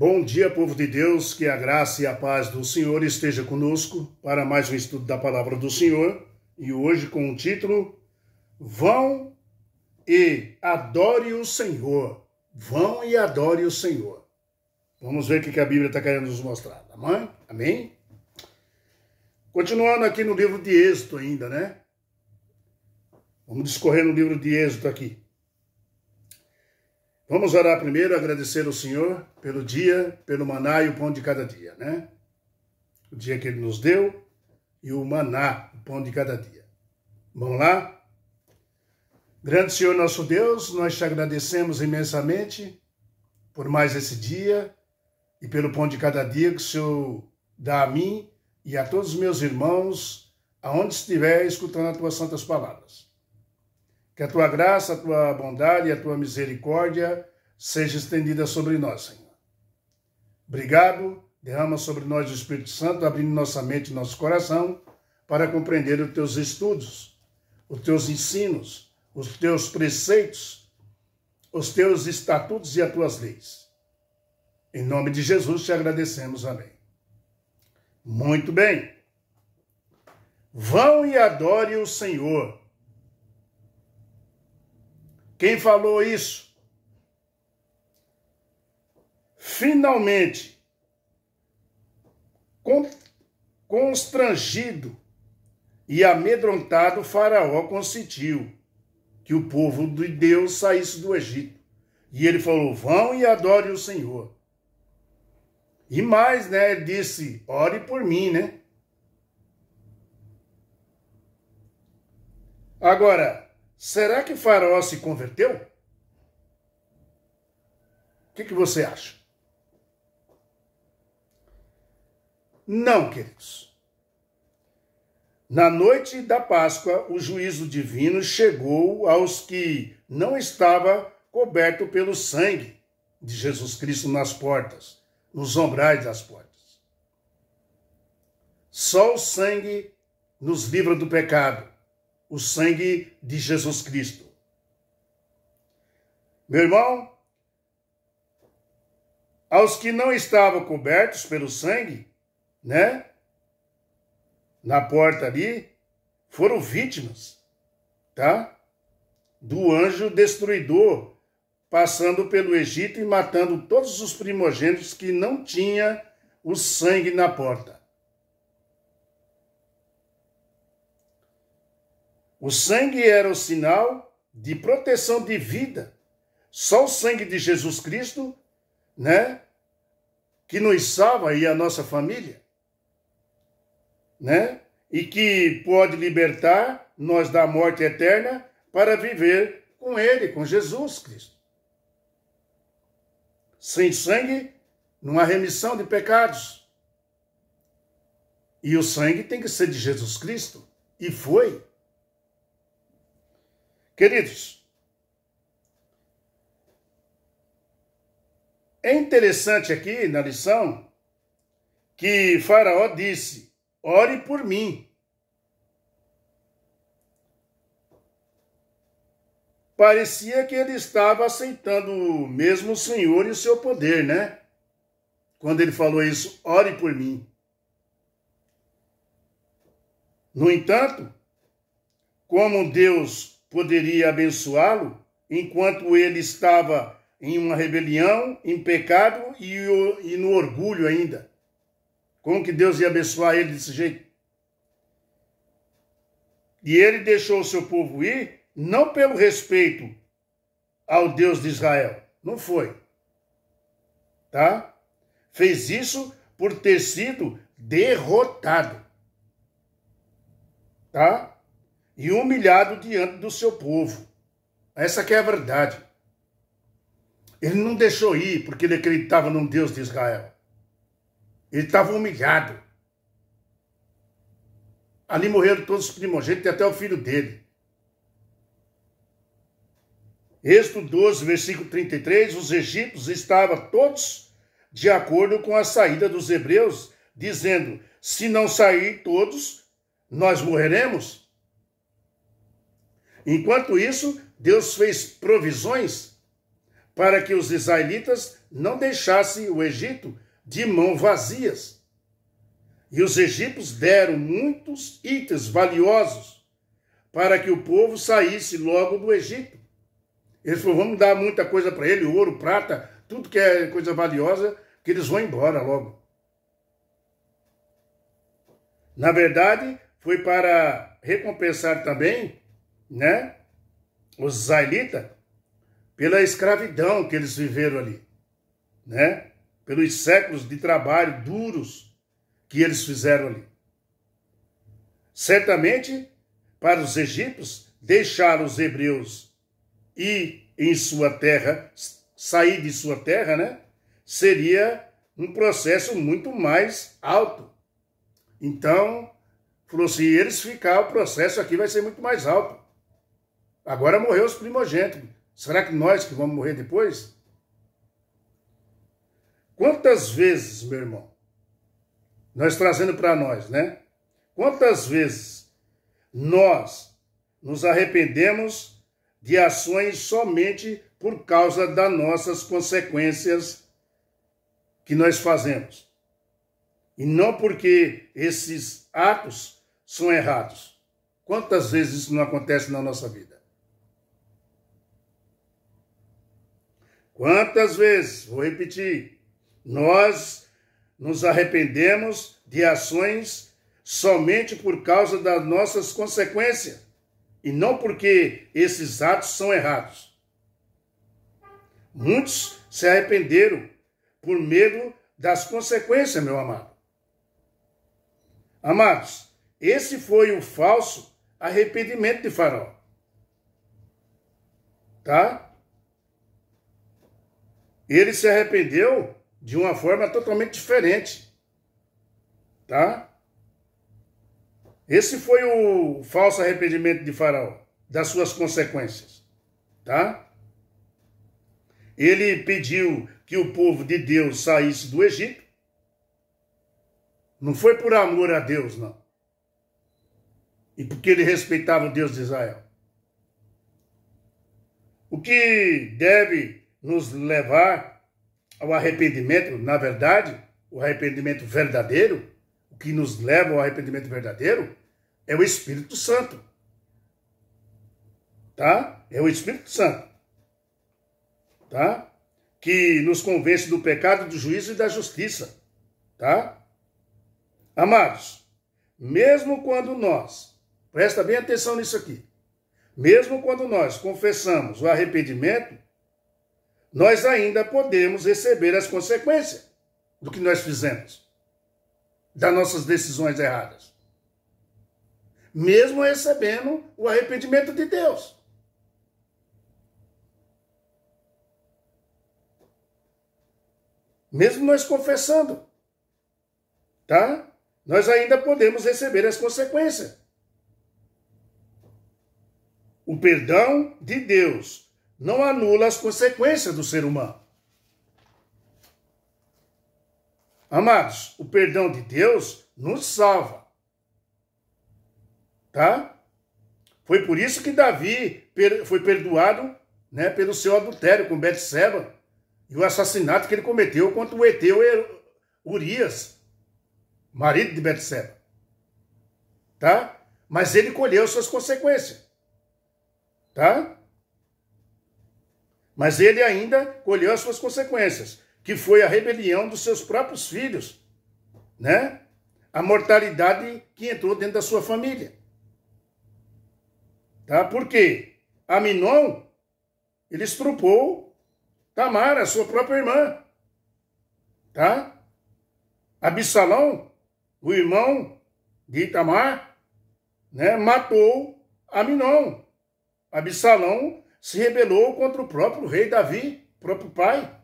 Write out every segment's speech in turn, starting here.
Bom dia, povo de Deus, que a graça e a paz do Senhor esteja conosco para mais um estudo da Palavra do Senhor, e hoje com o título Vão e adore o Senhor. Vão e adore o Senhor. Vamos ver o que a Bíblia está querendo nos mostrar, amém? Continuando aqui no livro de Êxodo ainda, né? Vamos discorrer no livro de Êxodo aqui. Vamos orar primeiro, agradecer ao Senhor pelo dia, pelo maná e o pão de cada dia, né? O dia que Ele nos deu e o maná, o pão de cada dia. Vamos lá? Grande Senhor nosso Deus, nós te agradecemos imensamente por mais esse dia e pelo pão de cada dia que o Senhor dá a mim e a todos os meus irmãos, aonde estiver escutando as tuas santas palavras. Que a tua graça, a tua bondade e a tua misericórdia seja estendida sobre nós, Senhor. Obrigado, derrama sobre nós o Espírito Santo, abrindo nossa mente e nosso coração para compreender os teus estudos, os teus ensinos, os teus preceitos, os teus estatutos e as tuas leis. Em nome de Jesus te agradecemos, amém. Muito bem. Vão e adore o Senhor. Quem falou isso? Finalmente, constrangido e amedrontado, Faraó consentiu que o povo de Deus saísse do Egito. E ele falou, vão e adore o Senhor. E mais, né, ele disse, ore por mim, né? Agora, será que Faraó se converteu? O que você acha? Não, queridos. Na noite da Páscoa, o juízo divino chegou aos que não estavam cobertos pelo sangue de Jesus Cristo nas portas, nos umbrais das portas. Só o sangue nos livra do pecado. O sangue de Jesus Cristo. Meu irmão, aos que não estavam cobertos pelo sangue, né? Na porta ali, foram vítimas, tá? Do anjo destruidor, passando pelo Egito e matando todos os primogênitos que não tinham o sangue na porta. O sangue era o sinal de proteção de vida. Só o sangue de Jesus Cristo, né, que nos salva e a nossa família, né, e que pode libertar nós da morte eterna para viver com Ele, com Jesus Cristo. Sem sangue, não há remissão de pecados. E o sangue tem que ser de Jesus Cristo. E foi. Queridos, é interessante aqui na lição que Faraó disse, ore por mim. Parecia que ele estava aceitando mesmo o Senhor e o seu poder, né? Quando ele falou isso, ore por mim. No entanto, como Deus poderia abençoá-lo enquanto ele estava em uma rebelião, em pecado e no orgulho ainda. Como que Deus ia abençoar ele desse jeito? E ele deixou o seu povo ir, não pelo respeito ao Deus de Israel. Não foi. Tá? Fez isso por ter sido derrotado. Tá? E humilhado diante do seu povo. Essa que é a verdade. Ele não deixou ir porque ele acreditava num Deus de Israel. Ele estava humilhado. Ali morreram todos os primogênitos e até o filho dele. Êxodo 12, versículo 33, os egípcios estavam todos de acordo com a saída dos hebreus, dizendo, se não sair todos, nós morreremos. Enquanto isso, Deus fez provisões para que os israelitas não deixassem o Egito de mãos vazias. E os egípcios deram muitos itens valiosos para que o povo saísse logo do Egito. Eles falaram, vamos dar muita coisa para ele, ouro, prata, tudo que é coisa valiosa, que eles vão embora logo. Na verdade, foi para recompensar também, né, os israelitas pela escravidão que eles viveram ali, né, pelos séculos de trabalho duros que eles fizeram ali. Certamente, para os egípcios, deixar os hebreus ir em sua terra, sair de sua terra, né, seria um processo muito mais alto. Então, falou, se eles ficarem, o processo aqui vai ser muito mais alto. Agora morreu os primogênitos. Será que nós que vamos morrer depois? Quantas vezes, meu irmão, nós trazendo para nós, né? Quantas vezes nós nos arrependemos de ações somente por causa das nossas consequências que nós fazemos? E não porque esses atos são errados. Quantas vezes isso não acontece na nossa vida? Quantas vezes, vou repetir, nós nos arrependemos de ações somente por causa das nossas consequências e não porque esses atos são errados. Muitos se arrependeram por medo das consequências, meu amado. Amados, esse foi o falso arrependimento de Faraó. Tá? Ele se arrependeu de uma forma totalmente diferente. Tá? Esse foi o falso arrependimento de Faraó, das suas consequências. Tá? Ele pediu que o povo de Deus saísse do Egito. Não foi por amor a Deus, não. E porque ele respeitava o Deus de Israel. O que deve nos levar ao arrependimento, na verdade, o arrependimento verdadeiro, o que nos leva ao arrependimento verdadeiro, é o Espírito Santo. Tá? É o Espírito Santo. Tá? Que nos convence do pecado, do juízo e da justiça. Tá? Amados, mesmo quando nós, presta bem atenção nisso aqui, mesmo quando nós confessamos o arrependimento, nós ainda podemos receber as consequências do que nós fizemos, das nossas decisões erradas. Mesmo recebendo o arrependimento de Deus. Mesmo nós confessando, tá? Nós ainda podemos receber as consequências. O perdão de Deus não anula as consequências do ser humano. Amados, o perdão de Deus nos salva. Tá? Foi por isso que Davi foi perdoado, né, pelo seu adultério com Betseba e o assassinato que ele cometeu contra o heteu Urias, marido de Betseba. Tá? Mas ele colheu suas consequências. Tá? Mas ele ainda colheu as suas consequências, que foi a rebelião dos seus próprios filhos, né? A mortalidade que entrou dentro da sua família. Tá? Por quê? Aminon, ele estrupou Tamar, a sua própria irmã. Tá? Absalão, o irmão de Tamar, né, matou Aminon. Absalão se rebelou contra o próprio rei Davi, próprio pai,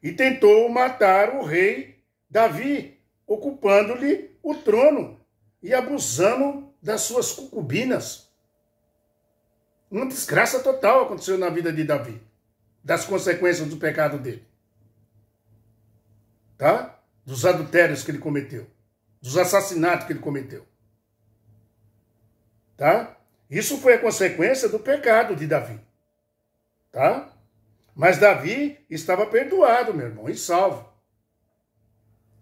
e tentou matar o rei Davi, ocupando-lhe o trono e abusando das suas concubinas. Uma desgraça total aconteceu na vida de Davi, das consequências do pecado dele. Tá? Dos adultérios que ele cometeu, dos assassinatos que ele cometeu. Tá? Isso foi a consequência do pecado de Davi. Tá? Mas Davi estava perdoado, meu irmão, e salvo.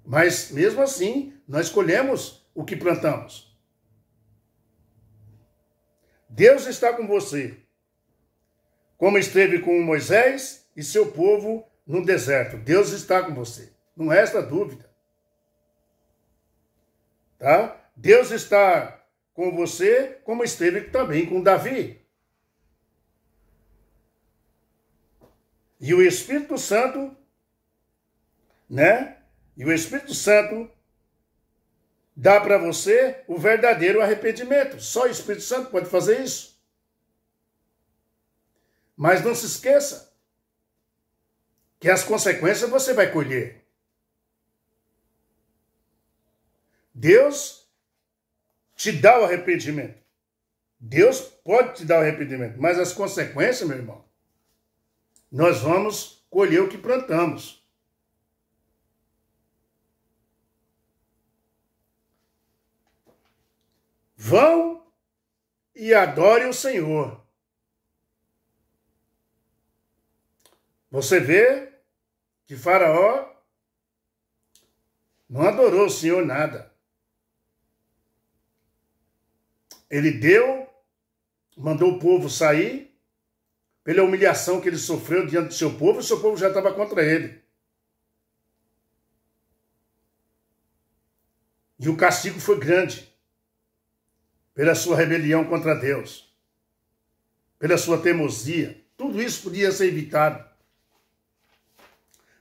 Mas mesmo assim, nós colhemos o que plantamos. Deus está com você, como esteve com Moisés e seu povo no deserto. Deus está com você, não resta dúvida. Tá? Deus está com você, como esteve também com Davi. E o Espírito Santo, né? E o Espírito Santo dá para você o verdadeiro arrependimento. Só o Espírito Santo pode fazer isso. Mas não se esqueça que as consequências você vai colher. Deus te dá o arrependimento. Deus pode te dar o arrependimento, mas as consequências, meu irmão, nós vamos colher o que plantamos. Vão e adorem o Senhor. Você vê que Faraó não adorou o Senhor nada. Ele mandou o povo sair pela humilhação que ele sofreu diante do seu povo, e o seu povo já estava contra ele. E o castigo foi grande pela sua rebelião contra Deus, pela sua teimosia. Tudo isso podia ser evitado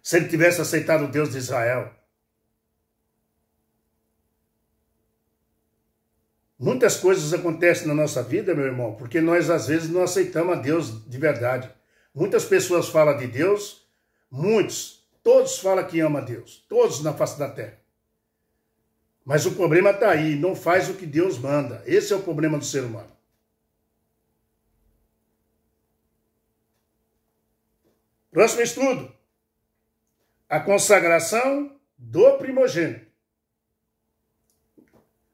se ele tivesse aceitado o Deus de Israel. Muitas coisas acontecem na nossa vida, meu irmão, porque nós às vezes não aceitamos a Deus de verdade. Muitas pessoas falam de Deus, todos falam que amam a Deus, todos na face da terra. Mas o problema está aí, não faz o que Deus manda. Esse é o problema do ser humano. Próximo estudo. A consagração do primogênito.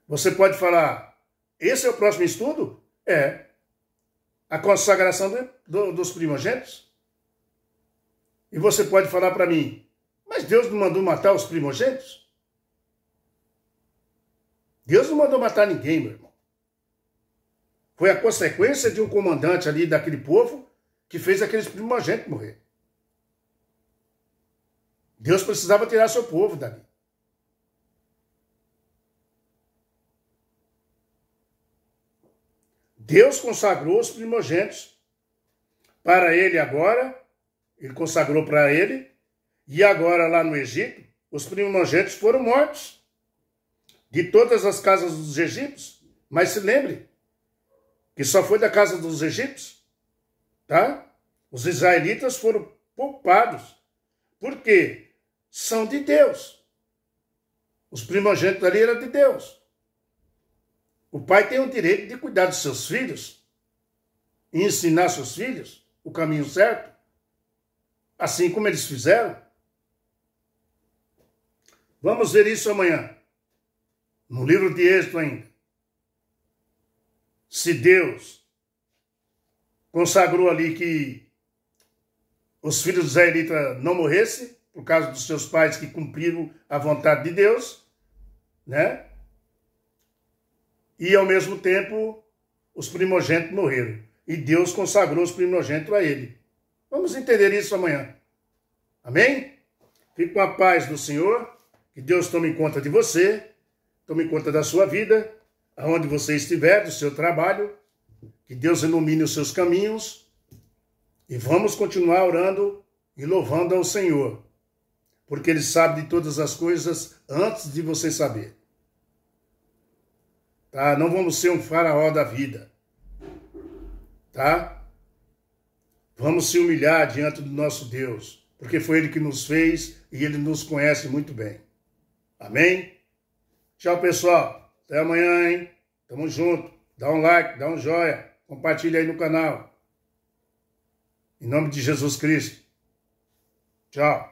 Você pode falar, esse é o próximo estudo? É. A consagração dos primogênitos. E você pode falar para mim, mas Deus não mandou matar os primogênitos? Deus não mandou matar ninguém, meu irmão. Foi a consequência de um comandante ali daquele povo que fez aqueles primogênitos morrer. Deus precisava tirar seu povo dali. Deus consagrou os primogênitos para ele agora, ele consagrou para ele, e agora lá no Egito, os primogênitos foram mortos de todas as casas dos egípcios. Mas se lembre que só foi da casa dos egípcios, tá? Os israelitas foram poupados. Por quê? São de Deus. Os primogênitos ali eram de Deus. O pai tem o direito de cuidar dos seus filhos e ensinar seus filhos o caminho certo, assim como eles fizeram. Vamos ver isso amanhã, no livro de Êxodo ainda. Se Deus consagrou ali que os filhos dos israelitas não morressem, por causa dos seus pais que cumpriram a vontade de Deus, né? E, ao mesmo tempo, os primogênitos morreram. E Deus consagrou os primogênitos a ele. Vamos entender isso amanhã. Amém? Fique com a paz do Senhor. Que Deus tome conta de você. Tome conta da sua vida. Aonde você estiver, do seu trabalho. Que Deus ilumine os seus caminhos. E vamos continuar orando e louvando ao Senhor. Porque Ele sabe de todas as coisas antes de você saber. Tá? Não vamos ser um faraó da vida. Tá? Vamos se humilhar diante do nosso Deus, porque foi Ele que nos fez e Ele nos conhece muito bem. Amém? Tchau, pessoal. Até amanhã, hein? Tamo junto. Dá um like, dá um joia. Compartilha aí no canal. Em nome de Jesus Cristo. Tchau.